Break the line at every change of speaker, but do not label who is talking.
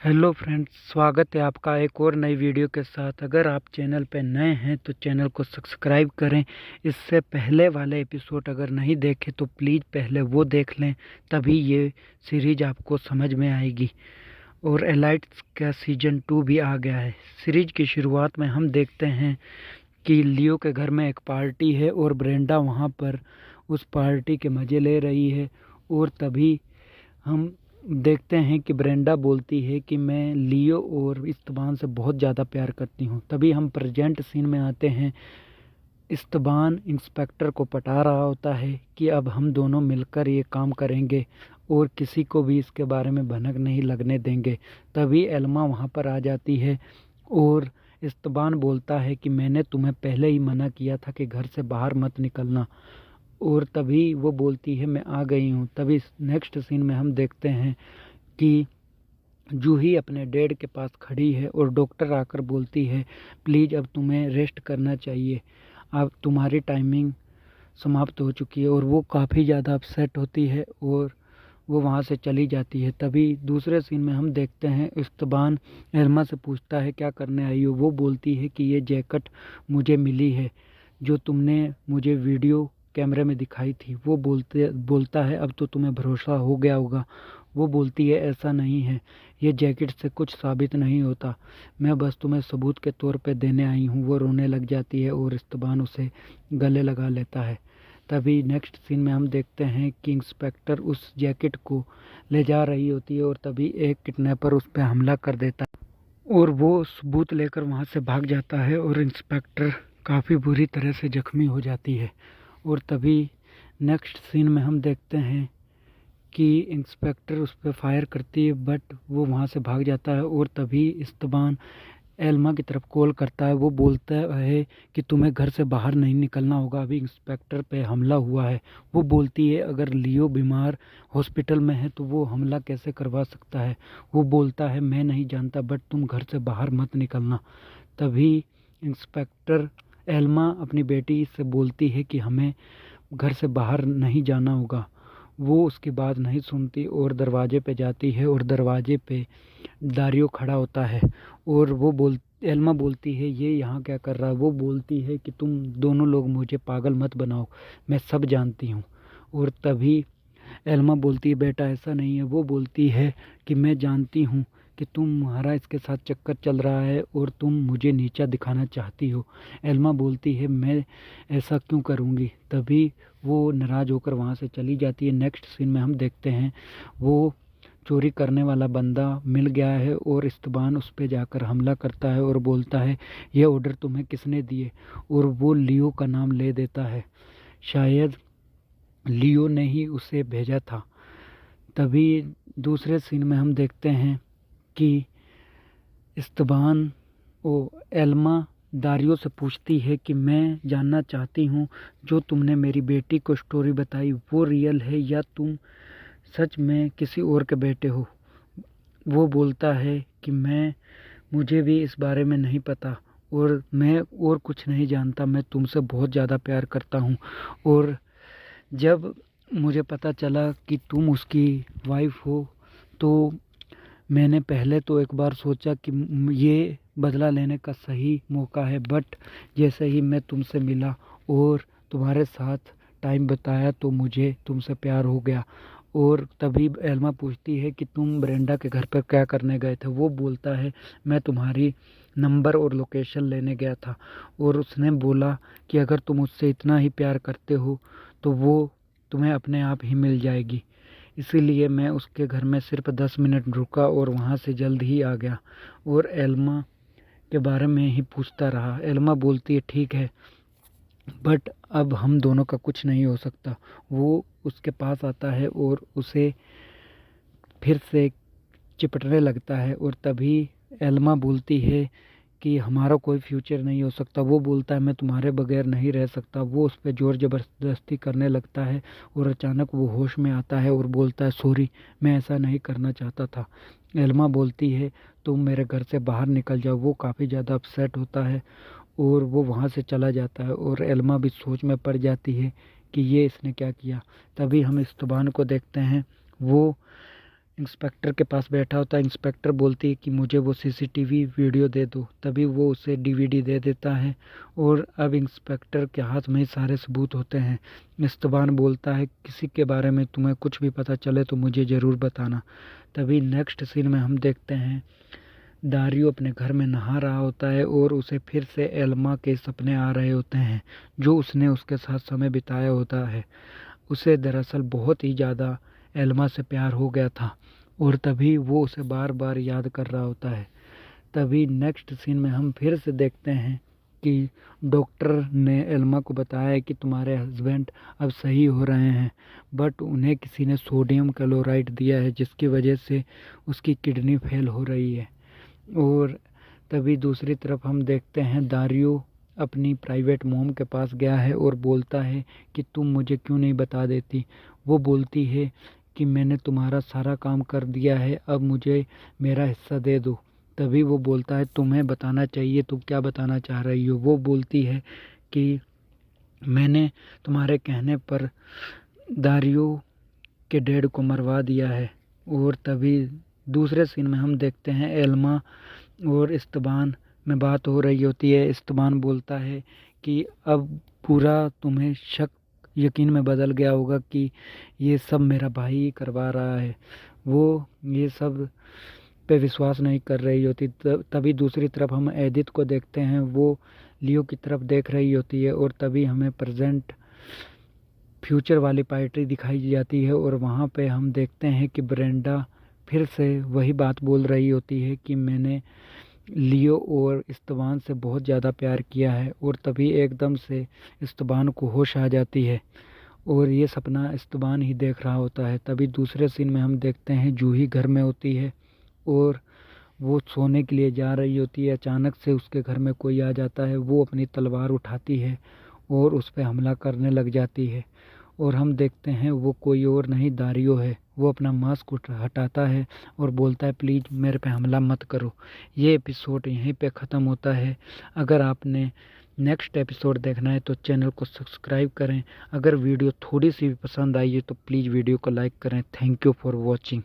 Hello friends, स्वागत है आपका एक और नई वीडियो के साथ। अगर आप चैनल पे नए हैं तो चैनल को सब्सक्राइब करें। इससे पहले वाले एपिसोड अगर नहीं देखे तो प्लीज़ पहले वो देख लें, तभी ये सीरीज आपको समझ में आएगी। और एलाइट्स का सीजन 2 भी आ गया है। सीरीज की शुरुआत में हम देखते हैं कि लियो के घर में एक पार्टी है और ब्रेंडा वहाँ पर उस पार्टी के मज़े ले रही है। और तभी हम देखते हैं कि ब्रेंडा बोलती है कि मैं लियो और इस्तबान से बहुत ज़्यादा प्यार करती हूँ। तभी हम प्रेजेंट सीन में आते हैं। इस्तबान इंस्पेक्टर को पटा रहा होता है कि अब हम दोनों मिलकर ये काम करेंगे और किसी को भी इसके बारे में भनक नहीं लगने देंगे। तभी एल्मा वहाँ पर आ जाती है और इस्तबान बोलता है कि मैंने तुम्हें पहले ही मना किया था कि घर से बाहर मत निकलना। और तभी वो बोलती है मैं आ गई हूँ। तभी नेक्स्ट सीन में हम देखते हैं कि जूही अपने डैड के पास खड़ी है और डॉक्टर आकर बोलती है प्लीज़ अब तुम्हें रेस्ट करना चाहिए, अब तुम्हारी टाइमिंग समाप्त हो चुकी है। और वो काफ़ी ज़्यादा अपसेट होती है और वो वहाँ से चली जाती है। तभी दूसरे सीन में हम देखते हैं इस्तबान एल्मा से पूछता है क्या करने आई हो। वो बोलती है कि ये जैकेट मुझे मिली है जो तुमने मुझे वीडियो कैमरे में दिखाई थी। वो बोलता है अब तो तुम्हें भरोसा हो गया होगा। वो बोलती है ऐसा नहीं है, ये जैकेट से कुछ साबित नहीं होता, मैं बस तुम्हें सबूत के तौर पे देने आई हूँ। वो रोने लग जाती है और इस्तबान उसे गले लगा लेता है। तभी नेक्स्ट सीन में हम देखते हैं कि इंस्पेक्टर उस जैकेट को ले जा रही होती है और तभी एक किडनैपर उस पर हमला कर देता है और वो सबूत लेकर वहाँ से भाग जाता है और इंस्पेक्टर काफ़ी बुरी तरह से जख्मी हो जाती है। और तभी नेक्स्ट सीन में हम देखते हैं कि इंस्पेक्टर उस पर फायर करती है बट वो वहाँ से भाग जाता है। और तभी इस्तबान एल्मा की तरफ कॉल करता है। वो बोलता है कि तुम्हें घर से बाहर नहीं निकलना होगा, अभी इंस्पेक्टर पे हमला हुआ है। वो बोलती है अगर लियो बीमार हॉस्पिटल में है तो वो हमला कैसे करवा सकता है। वो बोलता है मैं नहीं जानता बट तुम घर से बाहर मत निकलना। तभी इंस्पेक्टर एल्मा अपनी बेटी से बोलती है कि हमें घर से बाहर नहीं जाना होगा। वो उसकी बात नहीं सुनती और दरवाजे पे जाती है और दरवाजे पे दारियो खड़ा होता है और एल्मा बोलती है ये यहाँ क्या कर रहा है। वो बोलती है कि तुम दोनों लोग मुझे पागल मत बनाओ, मैं सब जानती हूँ। और तभी एल्मा बोलती है बेटा ऐसा नहीं है। वो बोलती है कि मैं जानती हूँ कि तुम्हारा इसके साथ चक्कर चल रहा है और तुम मुझे नीचा दिखाना चाहती हो। एल्मा बोलती है मैं ऐसा क्यों करूँगी। तभी वो नाराज़ होकर वहाँ से चली जाती है। नेक्स्ट सीन में हम देखते हैं वो चोरी करने वाला बंदा मिल गया है और इस्तबान उस पर जाकर हमला करता है और बोलता है ये ऑर्डर तुम्हें किसने दिए। और वो लियो का नाम ले देता है, शायद लियो ने ही उसे भेजा था। तभी दूसरे सीन में हम देखते हैं कि इस्तबान ओ एल्मा दारियो से पूछती है कि मैं जानना चाहती हूँ जो तुमने मेरी बेटी को स्टोरी बताई वो रियल है या तुम सच में किसी और के बेटे हो। वो बोलता है कि मुझे भी इस बारे में नहीं पता और मैं और कुछ नहीं जानता, मैं तुमसे बहुत ज़्यादा प्यार करता हूँ। और जब मुझे पता चला कि तुम उसकी वाइफ हो तो मैंने पहले तो एक बार सोचा कि ये बदला लेने का सही मौका है, बट जैसे ही मैं तुमसे मिला और तुम्हारे साथ टाइम बताया तो मुझे तुमसे प्यार हो गया। और तभी एल्मा पूछती है कि तुम ब्रेंडा के घर पर क्या करने गए थे। वो बोलता है मैं तुम्हारी नंबर और लोकेशन लेने गया था और उसने बोला कि अगर तुम उससे इतना ही प्यार करते हो तो वो तुम्हें अपने आप ही मिल जाएगी। इसीलिए मैं उसके घर में सिर्फ 10 मिनट रुका और वहाँ से जल्द ही आ गया और एल्मा के बारे में ही पूछता रहा। एल्मा बोलती है ठीक है बट अब हम दोनों का कुछ नहीं हो सकता। वो उसके पास आता है और उसे फिर से चिपटने लगता है और तभी एल्मा बोलती है कि हमारा कोई फ्यूचर नहीं हो सकता। वो बोलता है मैं तुम्हारे बगैर नहीं रह सकता। वो उस पर ज़ोर ज़बरदस्ती करने लगता है और अचानक वो होश में आता है और बोलता है सॉरी, मैं ऐसा नहीं करना चाहता था। एल्मा बोलती है तुम मेरे घर से बाहर निकल जाओ। वो काफ़ी ज़्यादा अपसेट होता है और वो वहाँ से चला जाता है और एल्मा भी सोच में पड़ जाती है कि ये इसने क्या किया। तभी हम इस्तबान को देखते हैं, वो इंस्पेक्टर के पास बैठा होता है। इंस्पेक्टर बोलती है कि मुझे वो सीसीटीवी वीडियो दे दो, तभी वो उसे डीवीडी दे देता है और अब इंस्पेक्टर के हाथ में सारे सबूत होते हैं। इस्तबान बोलता है किसी के बारे में तुम्हें कुछ भी पता चले तो मुझे ज़रूर बताना। तभी नेक्स्ट सीन में हम देखते हैं दारियो अपने घर में नहा रहा होता है और उसे फिर से एल्मा के सपने आ रहे होते हैं जो उसने उसके साथ समय बिताया होता है। उसे दरअसल बहुत ही ज़्यादा एल्मा से प्यार हो गया था और तभी वो उसे बार बार याद कर रहा होता है। तभी नेक्स्ट सीन में हम फिर से देखते हैं कि डॉक्टर ने एल्मा को बताया कि तुम्हारे हस्बैंड अब सही हो रहे हैं, बट उन्हें किसी ने सोडियम क्लोराइड दिया है जिसकी वजह से उसकी किडनी फेल हो रही है। और तभी दूसरी तरफ हम देखते हैं दारियो अपनी प्राइवेट मॉम के पास गया है और बोलता है कि तुम मुझे क्यों नहीं बता देती। वो बोलती है कि मैंने तुम्हारा सारा काम कर दिया है, अब मुझे मेरा हिस्सा दे दो। तभी वो बोलता है तुम्हें बताना चाहिए, तुम क्या बताना चाह रही हो। वो बोलती है कि मैंने तुम्हारे कहने पर दारियो के डैड को मरवा दिया है। और तभी दूसरे सीन में हम देखते हैं एल्मा और इस्तबान में बात हो रही होती है। इस्तबान बोलता है कि अब पूरा तुम्हें शक यकीन में बदल गया होगा कि ये सब मेरा भाई ही करवा रहा है। वो ये सब पे विश्वास नहीं कर रही होती। तभी दूसरी तरफ हम एदित को देखते हैं, वो लियो की तरफ देख रही होती है और तभी हमें प्रेजेंट फ्यूचर वाली पार्टी दिखाई जाती है और वहाँ पे हम देखते हैं कि ब्रेंडा फिर से वही बात बोल रही होती है कि मैंने लियो और इस्तबान से बहुत ज़्यादा प्यार किया है। और तभी एकदम से इस्तबान को होश आ जाती है और ये सपना इस्तबान ही देख रहा होता है। तभी दूसरे सीन में हम देखते हैं जूही घर में होती है और वो सोने के लिए जा रही होती है। अचानक से उसके घर में कोई आ जाता है। वो अपनी तलवार उठाती है और उस पर हमला करने लग जाती है और हम देखते हैं वो कोई और नहीं दारियो है। वो अपना मास्क हटाता है और बोलता है प्लीज़ मेरे पे हमला मत करो। ये एपिसोड यहीं पे ख़त्म होता है। अगर आपने नेक्स्ट एपिसोड देखना है तो चैनल को सब्सक्राइब करें। अगर वीडियो थोड़ी सी भी पसंद आई है तो प्लीज़ वीडियो को लाइक करें। Thank you for watching.